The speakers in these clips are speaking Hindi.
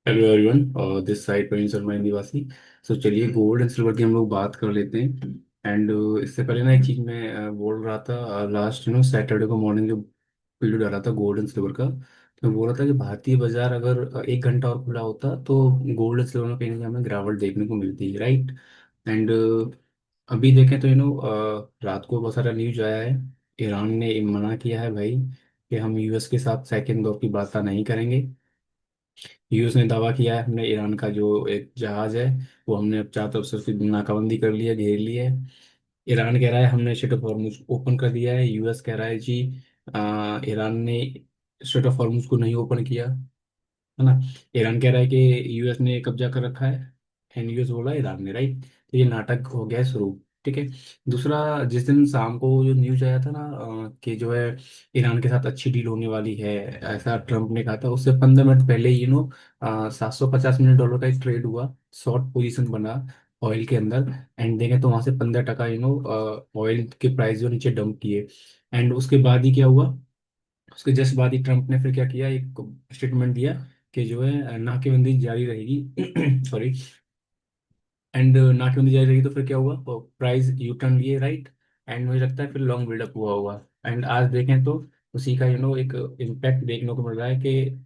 Hello everyone, this side Praveen Sharma निवासी। सो चलिए गोल्ड एंड सिल्वर की हम लोग बात कर लेते हैं। एंड इससे पहले ना एक चीज़ मैं बोल रहा था, लास्ट सैटरडे को मॉर्निंग जो वीडियो डाला था गोल्ड एंड सिल्वर का, तो मैं बोल रहा था कि भारतीय बाजार अगर 1 घंटा और खुला होता तो गोल्ड एंड सिल्वर में कहीं ना कहीं हमें गिरावट देखने को मिलती है, राइट। एंड अभी देखें तो रात को बहुत सारा न्यूज आया है। ईरान ने मना किया है भाई कि हम यूएस के साथ सेकेंड दौर की बात नहीं करेंगे। यूएस ने दावा किया है हमने ईरान का जो एक जहाज है वो हमने अब चारों तरफ से उसकी नाकाबंदी कर ली है, घेर ली है। ईरान कह रहा है हमने स्ट्रेट ऑफ हॉर्मुज ओपन कर दिया है। यूएस कह रहा है जी ईरान ने स्ट्रेट ऑफ हॉर्मुज को नहीं ओपन किया, है ना। ईरान कह रहा है कि यूएस ने कब्जा कर रखा है एंड यूएस बोला ईरान ने, राइट। तो ये नाटक हो गया है शुरू। ठीक है। दूसरा, जिस दिन शाम को जो न्यूज आया था ना कि जो है ईरान के साथ अच्छी डील होने वाली है, ऐसा ट्रम्प ने कहा था, उससे 15 मिनट पहले ही 750 मिलियन डॉलर का एक ट्रेड हुआ, शॉर्ट पोजीशन बना ऑयल के अंदर। एंड देखें तो वहां से 15 टका ऑयल के प्राइस जो नीचे डंप किए। एंड उसके बाद ही क्या हुआ, उसके जस्ट बाद ही ट्रम्प ने फिर क्या किया, एक स्टेटमेंट दिया कि जो है नाकेबंदी जारी रहेगी सॉरी। एंड नाकेबंदी जारी रहेगी तो फिर क्या हुआ, प्राइस यू टर्न लिए, राइट। एंड मुझे लगता है फिर लॉन्ग बिल्डअप हुआ होगा। एंड आज देखें तो उसी का एक इम्पैक्ट देखने को मिल रहा है कि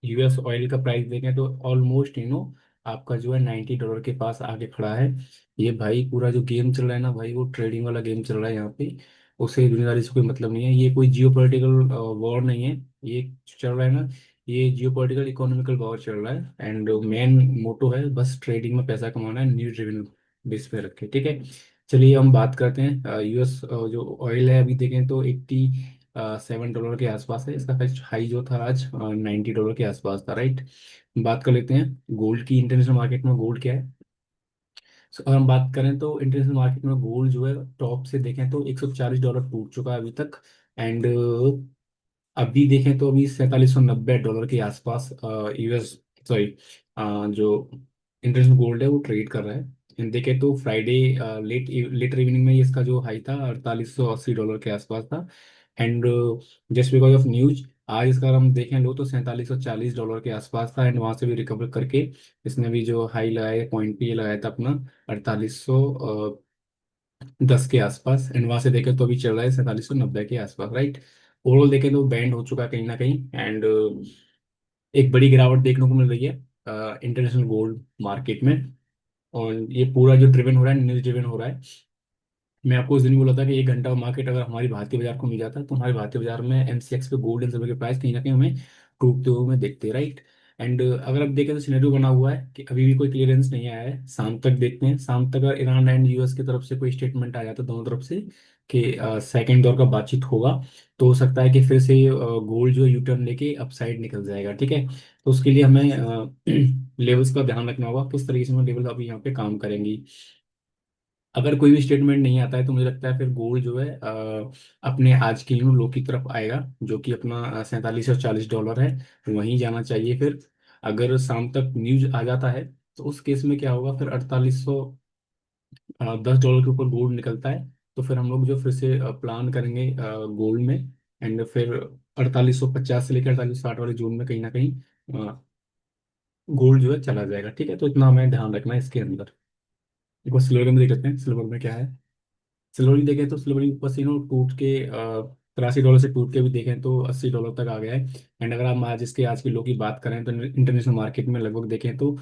यूएस ऑयल का प्राइस देखें तो ऑलमोस्ट आपका जो है $90 के पास आके खड़ा है। ये भाई पूरा जो गेम चल रहा है ना भाई, वो ट्रेडिंग वाला गेम चल रहा है यहाँ पे। उसे दुनियादारी से कोई मतलब नहीं है, ये कोई जियो पॉलिटिकल वॉर नहीं है। ये जो चल रहा है ना, ये जियो पॉलिटिकल इकोनॉमिकल वॉर चल रहा है। एंड मेन मोटो है बस ट्रेडिंग में पैसा कमाना है, न्यूज ड्रिवन बेस पे रखे, ठीक है। चलिए हम बात करते हैं यूएस जो ऑयल है, अभी देखें तो 7 डॉलर के आसपास है। इसका फर्स्ट हाई जो था आज $90 के आसपास था, राइट। बात कर लेते हैं गोल्ड की। इंटरनेशनल मार्केट में गोल्ड क्या है। अगर हम बात करें तो इंटरनेशनल मार्केट में गोल्ड जो है टॉप से देखें तो $140 टूट चुका है अभी तक। एंड अभी देखें तो अभी $4790 के आसपास यूएस सॉरी जो इंटरनेशनल गोल्ड है वो ट्रेड कर रहा है। एंड देखें तो फ्राइडे लेटर इवनिंग में ये इसका जो हाई था $4880 के आसपास था। And just because of news आज इसका अगर हम देखें लो तो $4740 के आसपास था। एंड वहां से भी रिकवर करके इसने भी जो हाई लगाया पॉइंट पे ये लगाया था अपना 4810 के आसपास। एंड वहां से देखें तो अभी चल रहा है 4790 के आसपास, राइट। ओवरऑल देखें तो बैंड हो चुका है कहीं ना कहीं। एंड एक बड़ी गिरावट देखने को मिल रही है इंटरनेशनल गोल्ड मार्केट में। और ये पूरा जो ड्रिवन हो रहा है, न्यूज ड्रिवन हो रहा है। मैं आपको उस दिन भी बोला था कि 1 घंटा मार्केट अगर हमारी भारतीय बाजार को मिल जाता तो हमारे भारतीय बाजार में एमसीएक्स पे गोल्ड एंड सिल्वर के प्राइस कहीं ना कहीं हमें टूटते हुए हमें देखते हैं, राइट। एंड अगर आप देखें तो सिनेरियो बना हुआ है कि अभी भी कोई क्लियरेंस नहीं आया है, शाम तक देखते हैं। शाम तक अगर ईरान एंड यूएस की तरफ से कोई स्टेटमेंट आ जाता दोनों तरफ से कि सेकेंड दौर का बातचीत होगा, तो हो सकता है कि फिर से गोल्ड जो यू टर्न लेके अपसाइड निकल जाएगा, ठीक है। तो उसके लिए हमें लेवल्स का ध्यान रखना होगा, किस तरीके से हम लेवल अभी यहाँ पे काम करेंगी। अगर कोई भी स्टेटमेंट नहीं आता है तो मुझे लगता है फिर गोल्ड जो है अपने आज के लो की तरफ आएगा, जो कि अपना $4740 है, वहीं जाना चाहिए फिर। अगर शाम तक न्यूज आ जाता है तो उस केस में क्या होगा, फिर 4810 डॉलर के ऊपर गोल्ड निकलता है तो फिर हम लोग जो फिर से प्लान करेंगे गोल्ड में। एंड फिर 4850 से लेकर 4860 वाले जोन में कहीं ना कहीं गोल्ड जो है चला जाएगा, ठीक है। तो इतना हमें ध्यान रखना है इसके अंदर। एक बार सिल्वर में देख लेते हैं सिल्वर में क्या है। सिल्वर भी देखें तो सिल्वर भी ऊपर से टूट के 83 डॉलर से टूट के भी देखें तो $80 तक आ गया है। एंड अगर हम आज की लो की बात करें तो इंटरनेशनल मार्केट में लगभग देखें तो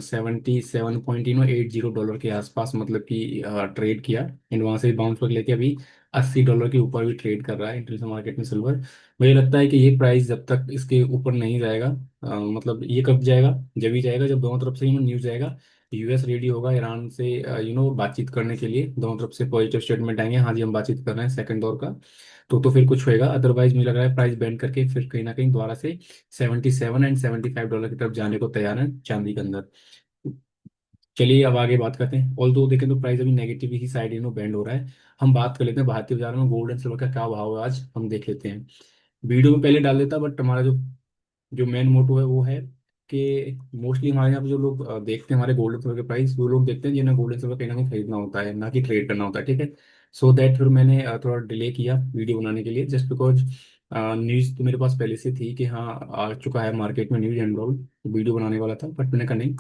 77.80 डॉलर के आसपास मतलब कि ट्रेड किया। एंड वहां से बाउंस बैक लेके अभी $80 के ऊपर भी ट्रेड कर रहा है इंटरनेशनल मार्केट में सिल्वर। मुझे लगता है कि ये प्राइस जब तक इसके ऊपर नहीं जाएगा, मतलब ये कब जाएगा, जब ही जाएगा जब दोनों तरफ से न्यूज आएगा, यूएस रेडी होगा ईरान से बातचीत करने के लिए, दोनों तरफ से पॉजिटिव स्टेटमेंट आएंगे, हाँ जी हम बातचीत कर रहे हैं सेकंड दौर का। तो फिर कुछ होएगा, अदरवाइज मुझे लग रहा है प्राइस बैंड करके फिर कहीं ना कहीं दोबारा से 77 एंड $75 की तरफ जाने को तैयार है चांदी के अंदर। चलिए अब आगे बात करते हैं। ऑल दो देखें तो प्राइस अभी नेगेटिव ही साइड बैंड हो रहा है। हम बात कर लेते हैं भारतीय बाजार में गोल्ड एंड सिल्वर का क्या भाव है आज, हम देख लेते हैं। वीडियो में पहले डाल देता बट हमारा जो जो मेन मोटो है वो है कि मोस्टली हमारे यहाँ पे जो लोग देखते हैं हमारे गोल्डन सिल्वर के प्राइस, वो लोग देखते हैं जिन्हें गोल्डन सिल्वर कहीं ना कहीं खरीदना होता है, ना कि ट्रेड करना होता है, ठीक है। सो दैट फिर मैंने थोड़ा डिले किया वीडियो बनाने के लिए, जस्ट बिकॉज न्यूज़ तो मेरे पास पहले से थी कि हाँ आ चुका है मार्केट में न्यूज़ एंड ऑल, वीडियो बनाने वाला था, बट मैंने कहा नहीं,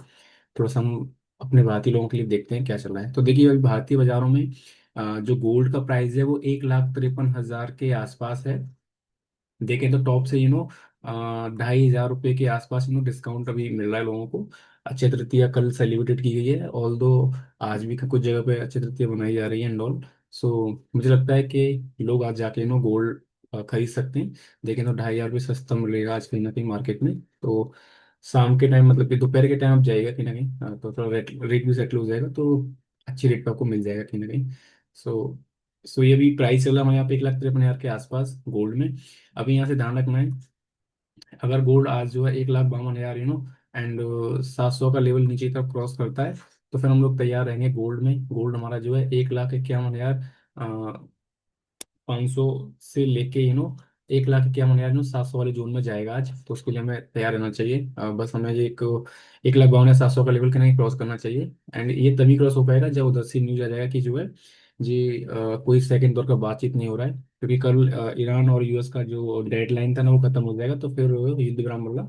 थोड़ा सा हम अपने भारतीय लोगों के लिए देखते हैं क्या चल रहा है। तो देखिए अभी भारतीय बाजारों में जो गोल्ड का प्राइस है वो 1,53,000 के आसपास है। देखें तो टॉप से 2,500 रुपये के आसपास डिस्काउंट अभी मिल रहा है लोगों को। अक्षय तृतीया कल सेलिब्रेट की गई है, ऑल दो आज भी कुछ जगह पे अक्षय तृतीया मनाई जा रही है एंड ऑल। सो मुझे लगता है कि लोग आज जाके गोल्ड खरीद सकते हैं। देखें तो 2,500 रुपये सस्ता मिलेगा आज कहीं ना कहीं मार्केट में। तो शाम के टाइम मतलब कि दोपहर के टाइम आप जाइएगा कहीं ना कहीं, तो थोड़ा रेट रेट भी सेटल हो जाएगा, तो अच्छी रेट पे आपको मिल जाएगा कहीं ना कहीं। सो सो ये भी प्राइस चल रहा है हमारे यहाँ पे 1,53,000 के आसपास गोल्ड में। अभी यहाँ से ध्यान रखना है, अगर गोल्ड आज जो है 1,52,000 एंड 700 का लेवल नीचे की तरफ क्रॉस करता है, तो फिर हम लोग तैयार रहेंगे गोल्ड में। गोल्ड हमारा जो है 1,51,500 से लेके 1,51,700 वाले जोन में जाएगा आज। तो उसके लिए हमें तैयार रहना चाहिए। बस हमें ये एक 1,52,700 का लेवल कहीं क्रॉस करना चाहिए। एंड ये तभी क्रॉस हो पाएगा जब उधर से न्यूज आ जाएगा कि जो है जी कोई सेकंड दौर का बातचीत नहीं हो रहा है, क्योंकि कल ईरान और यूएस का जो डेडलाइन था ना वो खत्म हो जाएगा, तो फिर युद्ध विराम होगा।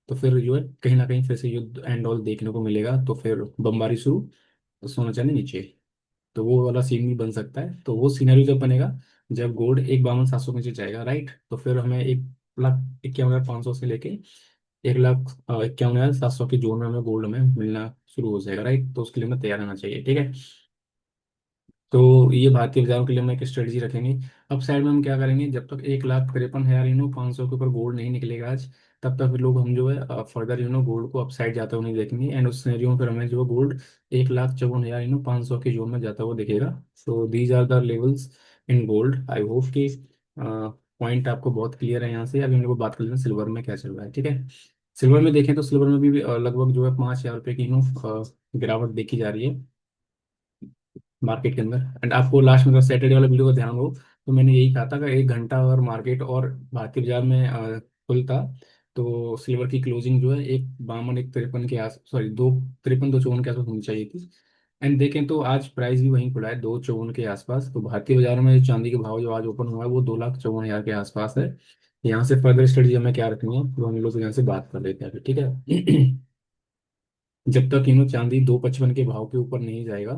तो फिर जो है कहीं ना कहीं फिर से युद्ध एंड ऑल देखने को मिलेगा, तो फिर बमबारी शुरू, तो सोना चांदी नीचे। तो वो वाला सीन भी बन सकता है। तो वो सीनरी जब बनेगा जब गोल्ड 1,52,700 के नीचे जाएगा, राइट, तो फिर हमें 1,51,500 से लेके 1,51,700 के जोन में हमें गोल्ड में मिलना शुरू हो जाएगा, राइट। तो उसके लिए हमें तैयार रहना चाहिए, ठीक है। तो ये भारतीय बाजारों के लिए हम एक स्ट्रेटजी रखेंगे। अब साइड में हम क्या करेंगे, जब तक 1,53,000 500 के ऊपर गोल्ड नहीं निकलेगा आज, तब तक लोग हम जो है फर्दर गोल्ड को अपसाइड जाता हुआ नहीं देखेंगे। एंड उस सिनेरियो में फिर हमें जो है गोल्ड 1,54,000 500 के जोन में जाता हुआ दिखेगा। So these are the levels in gold. I hope कि पॉइंट आपको बहुत क्लियर है। यहाँ से अभी हम लोग बात कर लेते हैं सिल्वर में क्या चल रहा है, ठीक है। सिल्वर में देखें तो सिल्वर में भी लगभग जो है 5,000 रुपये की गिरावट देखी जा रही है मार्केट के अंदर। एंड आपको लास्ट में सैटरडे वाला वीडियो का ध्यान हो, तो मैंने यही कहा था कि 1 घंटा अगर मार्केट और भारतीय बाजार में खुलता, तो सिल्वर की क्लोजिंग जो है 1,52 1,53 के आस सॉरी 2,53 2,54 के आसपास होनी चाहिए थी। एंड देखें तो आज प्राइस भी वहीं खुला है 2,54 के आसपास। तो भारतीय बाजारों में चांदी के भाव जो आज ओपन हुआ है वो 2,54,000 के आसपास है। यहाँ से फर्दर स्टडी हमें क्या रखनी है तो हम लोग यहाँ से बात कर लेते हैं अभी, ठीक है। जब तक चांदी 2,55 के भाव के ऊपर नहीं जाएगा,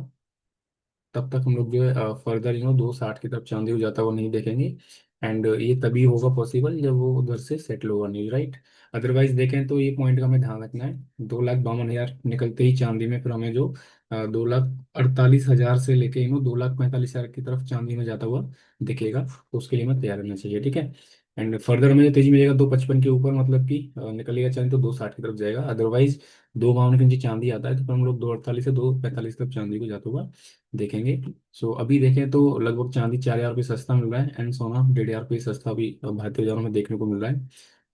तब तक हम लोग जो है फर्दर 2,60 की तरफ चांदी हो जाता हुआ नहीं देखेंगे। एंड ये तभी होगा पॉसिबल जब वो उधर से सेटल होगा न्यूज, राइट। अदरवाइज देखें तो ये पॉइंट का हमें ध्यान रखना है, 2,52,000 निकलते ही चांदी में फिर हमें जो 2,48,000 से लेके 2,45,000 की तरफ चांदी में जाता हुआ दिखेगा। तो उसके लिए हमें तैयार रहना चाहिए, ठीक है। एंड फर्दर हमें जो तेजी मिलेगा 2,55 के ऊपर, मतलब कि निकलेगा चांदी तो 2,60 की तरफ जाएगा। अदरवाइज 2,52 के नीचे चांदी आता है तो फिर हम लोग 2,48 से 2,45 तक चांदी को जाता हुआ देखेंगे। सो अभी देखें तो लगभग चांदी 4,000 रुपये सस्ता मिल रहा है एंड सोना 1,500 रुपये सस्ता भी भारतीय बाजारों में देखने को मिल रहा है।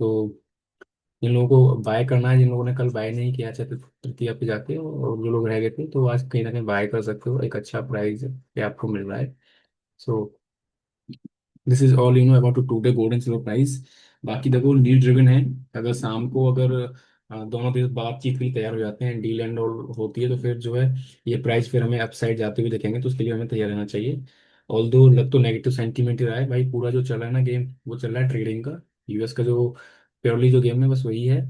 तो जिन लोगों को बाय करना है, जिन लोगों ने कल बाय नहीं किया चाहे तृतीया पे जाके, और जो लोग रह गए थे, तो आज कहीं ना कहीं बाय कर सकते हो, एक अच्छा प्राइस पे आपको मिल रहा है। So this is all about today gold and silver price. बाकी देखो नीड ड्रिवन है। अगर शाम को अगर दोनों देश बातचीत के लिए तैयार हो जाते हैं, डील एंड ऑल होती है, तो फिर जो है ये प्राइस फिर हमें अपसाइड जाते हुए देखेंगे। तो उसके लिए हमें तैयार रहना चाहिए। ऑल्दो लग तो नेगेटिव सेंटीमेंट ही रहा है भाई, पूरा जो चल रहा है ना गेम वो चल रहा है ट्रेडिंग का। यूएस का जो प्योरली जो गेम है बस वही है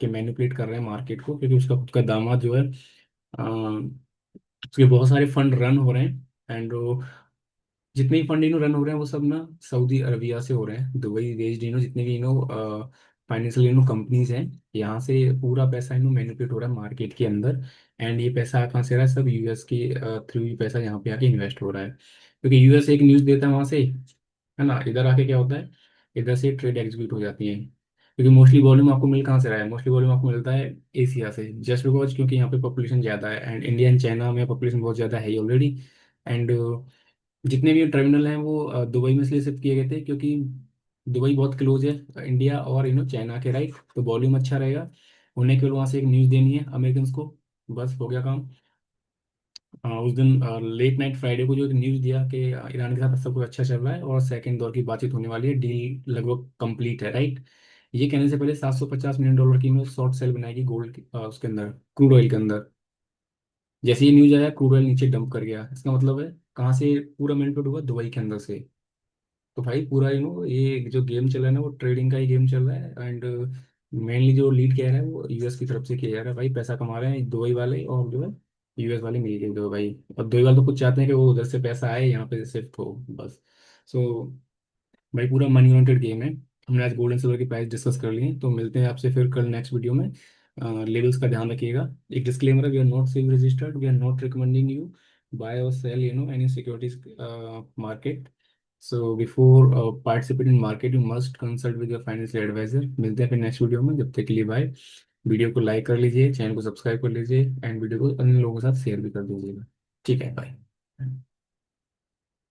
कि मैनिपुलेट कर रहे हैं मार्केट को, क्योंकि उसका खुद का दामाद जो है उसके बहुत सारे फंड रन हो रहे हैं। एंड जितने भी फंड रन हो रहे हैं वो सब ना सऊदी अरबिया से हो रहे हैं, दुबई बेस्ड जितने भी फाइनेंशियल कंपनीज हैं, यहाँ से पूरा पैसा मैनिपुलेट हो रहा है मार्केट के अंदर। एंड ये पैसा कहाँ से आ रहा है, सब यूएस के थ्रू ही पैसा यहाँ पे आके इन्वेस्ट हो रहा है, क्योंकि यूएस एक न्यूज़ देता है वहाँ से, है ना, इधर आके क्या होता है, इधर से ट्रेड एग्जीक्यूट हो जाती है। क्योंकि मोस्टली वॉल्यूम आपको मिल कहाँ से रहा है, मोस्टली वॉल्यूम आपको मिलता है एशिया से, जस्ट बिकॉज क्योंकि यहाँ पे पॉपुलेशन ज़्यादा है एंड इंडिया एंड चाइना में पॉपुलेशन बहुत ज़्यादा है ही ऑलरेडी। एंड जितने भी टर्मिनल हैं वो दुबई में इसलिए शिफ्ट किए गए थे क्योंकि दुबई बहुत क्लोज है इंडिया और चाइना के, राइट। तो वॉल्यूम अच्छा रहेगा। उन्हें केवल वहाँ से एक न्यूज़ देनी है अमेरिकन को, बस हो गया काम। उस दिन लेट नाइट फ्राइडे को जो एक न्यूज़ दिया कि ईरान के साथ सब कुछ अच्छा चल रहा है और सेकंड दौर की बातचीत होने वाली है, डील लगभग कंप्लीट है, राइट। ये कहने से पहले $750 मिलियन की शॉर्ट सेल बनाएगी गोल्ड उसके अंदर, क्रूड ऑयल के अंदर। जैसे ये न्यूज़ आया क्रूड ऑयल नीचे डंप कर गया, इसका मतलब है कहाँ से पूरा मैनिपुलेट हुआ, दुबई के अंदर से। तो भाई पूरा ये जो गेम चल रहा है ना, वो ट्रेडिंग का ही गेम चल रहा है। एंड मेनली जो लीड किया है वो यूएस की तरफ से किया जा रहा है भाई। पैसा कमा रहे हैं दुबई वाले और जो है यूएस वाले मिलके दो भाई। और दुबई वाले तो कुछ चाहते हैं कि वो उधर से पैसा आए यहाँ पे शिफ्ट हो बस। सो भाई पूरा मनी ओरिएंटेड गेम है। हमने आज गोल्ड एंड सिल्वर की प्राइस डिस्कस कर लिए, तो मिलते हैं आपसे फिर कल नेक्स्ट वीडियो में। लेवल्स का ध्यान रखिएगा। एक डिस्क्लेमर है, we are not sale registered, we are not recommending you buy और sell any securities market. So before participate in market you must consult with your financial advisor. मिलते हैं फिर नेक्स्ट वीडियो में, जब तक के लिए बाय। वीडियो को लाइक कर लीजिए, चैनल को सब्सक्राइब कर लीजिए, एंड वीडियो को अन्य लोगों के साथ शेयर भी कर दीजिएगा। ठीक है, बाय।